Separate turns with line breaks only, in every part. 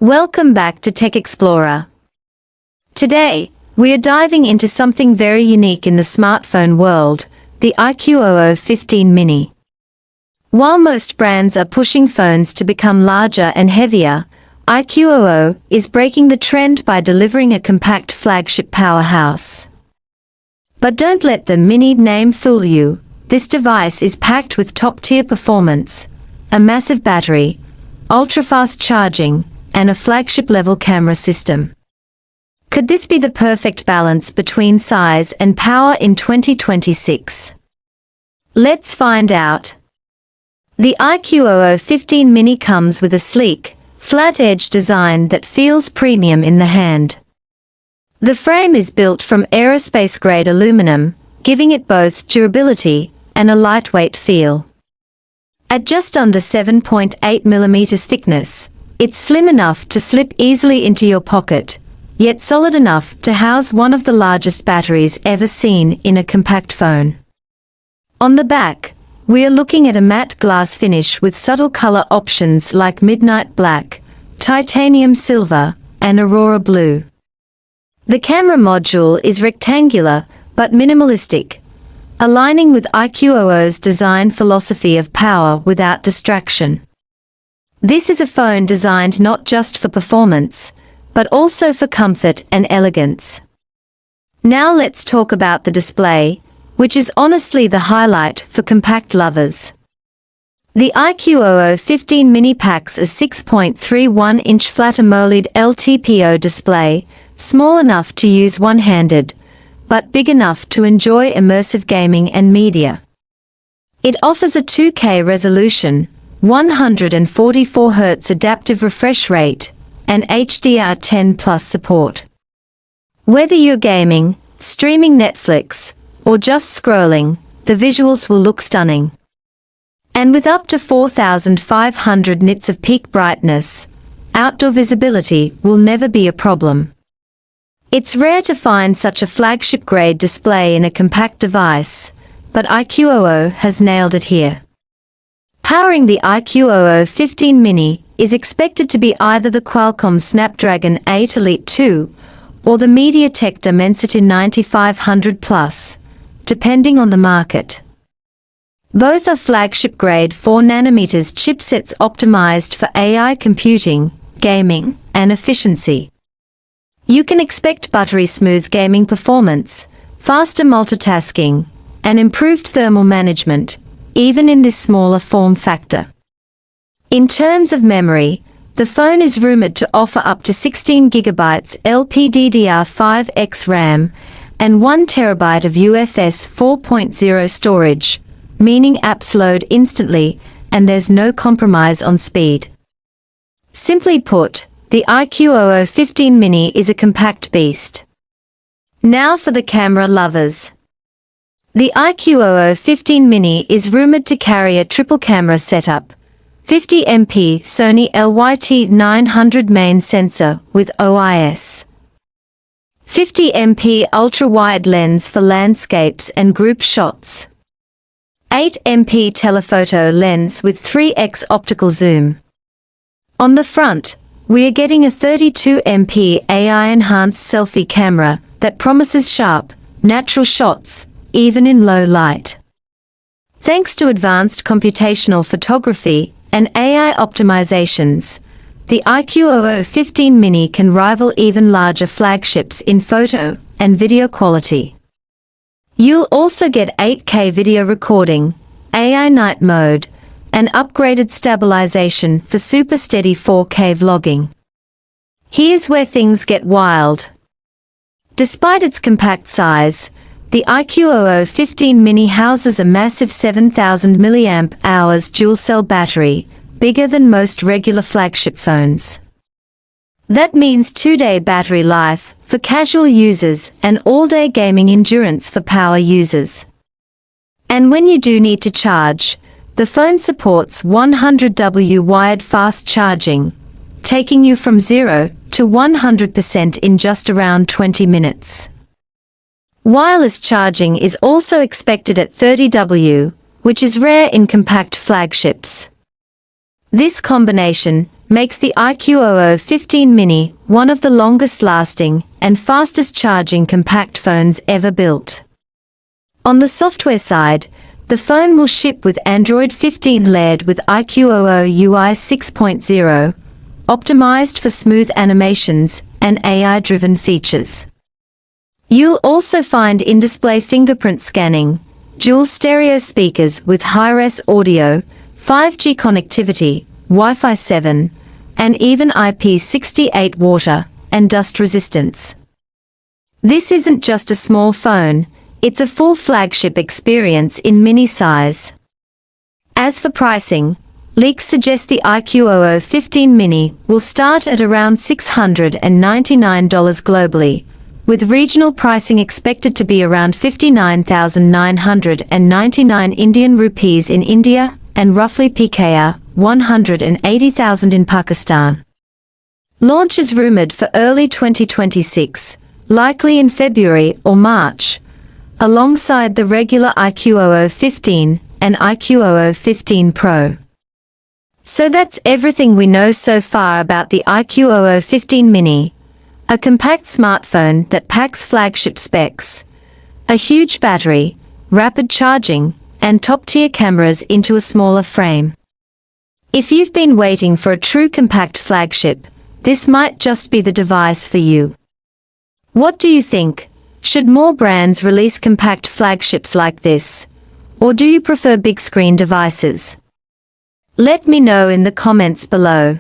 Welcome back to Tech Explorer. Today, we are diving into something very unique in the smartphone world, the iQOO 15 Mini. While most brands are pushing phones to become larger and heavier, iQOO is breaking the trend by delivering a compact flagship powerhouse. But don't let the Mini name fool you. This device is packed with top-tier performance, a massive battery, ultra-fast charging, and a flagship-level camera system. Could this be the perfect balance between size and power in 2026? Let's find out. The iQOO 15 Mini comes with a sleek, flat-edge design that feels premium in the hand. The frame is built from aerospace-grade aluminum, giving it both durability and a lightweight feel. At just under 7.8 mm thickness, it's slim enough to slip easily into your pocket, yet solid enough to house one of the largest batteries ever seen in a compact phone. On the back, we are looking at a matte glass finish with subtle color options like midnight black, titanium silver, and aurora blue. The camera module is rectangular but minimalistic, aligning with iQOO's design philosophy of power without distraction. This is a phone designed not just for performance, but also for comfort and elegance. Now let's talk about the display, which is honestly the highlight for compact lovers. The iQOO 15 Mini packs a 6.31-inch flat AMOLED LTPO display, small enough to use one-handed, but big enough to enjoy immersive gaming and media. It offers a 2K resolution, 144 Hz adaptive refresh rate, and HDR10+ support. Whether you're gaming, streaming Netflix, or just scrolling, the visuals will look stunning. And with up to 4,500 nits of peak brightness, outdoor visibility will never be a problem. It's rare to find such a flagship-grade display in a compact device, but iQOO has nailed it here. Powering the iQOO 15 Mini is expected to be either the Qualcomm Snapdragon 8 Elite 2 or the MediaTek Dimensity 9500 Plus, depending on the market. Both are flagship-grade 4nm chipsets optimized for AI computing, gaming, and efficiency. You can expect buttery-smooth gaming performance, faster multitasking, and improved thermal management, even in this smaller form factor. In terms of memory, the phone is rumored to offer up to 16GB LPDDR5X RAM and 1TB of UFS 4.0 storage, meaning apps load instantly and there's no compromise on speed. Simply put, the iQOO 15 Mini is a compact beast. Now for the camera lovers. The iQOO 15 Mini is rumored to carry a triple camera setup, 50MP Sony LYT900 main sensor with OIS, 50MP ultra-wide lens for landscapes and group shots, 8MP telephoto lens with 3x optical zoom. On the front, we are getting a 32MP AI-enhanced selfie camera that promises sharp, natural shots, even in low light. Thanks to advanced computational photography and AI optimizations, the iQOO 15 Mini can rival even larger flagships in photo and video quality. You'll also get 8K video recording, AI night mode, and upgraded stabilization for super steady 4K vlogging. Here's where things get wild. Despite its compact size, the iQOO 15 Mini houses a massive 7,000 mAh dual-cell battery, bigger than most regular flagship phones. That means 2-day battery life for casual users and all-day gaming endurance for power users. And when you do need to charge, the phone supports 100W wired fast charging, taking you from 0 to 100% in just around 20 minutes. Wireless charging is also expected at 30W, which is rare in compact flagships. This combination makes the iQOO 15 mini one of the longest-lasting and fastest-charging compact phones ever built. On the software side, the phone will ship with Android 15 layered with iQOO UI 6.0, optimized for smooth animations and AI-driven features. You'll also find in-display fingerprint scanning, dual stereo speakers with high-res audio, 5G connectivity, Wi-Fi 7, and even IP68 water and dust resistance. This isn't just a small phone, it's a full flagship experience in mini size. As for pricing, leaks suggest the iQOO 15 mini will start at around $699 globally, with regional pricing expected to be around 59,999 Indian rupees in India and roughly PKR 180,000 in Pakistan. Launch is rumored for early 2026, likely in February or March, alongside the regular iQOO 15 and iQOO 15 Pro. So that's everything we know so far about the iQOO 15 mini, a compact smartphone that packs flagship specs, a huge battery, rapid charging, and top-tier cameras into a smaller frame. If you've been waiting for a true compact flagship, this might just be the device for you. What do you think? Should more brands release compact flagships like this? Or do you prefer big screen devices? Let me know in the comments below.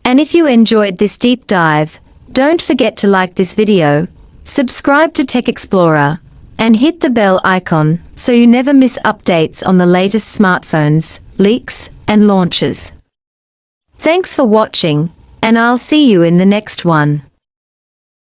And if you enjoyed this deep dive, don't forget to like this video, subscribe to Tech Explorer, and hit the bell icon so you never miss updates on the latest smartphones, leaks, and launches. Thanks for watching, and I'll see you in the next one.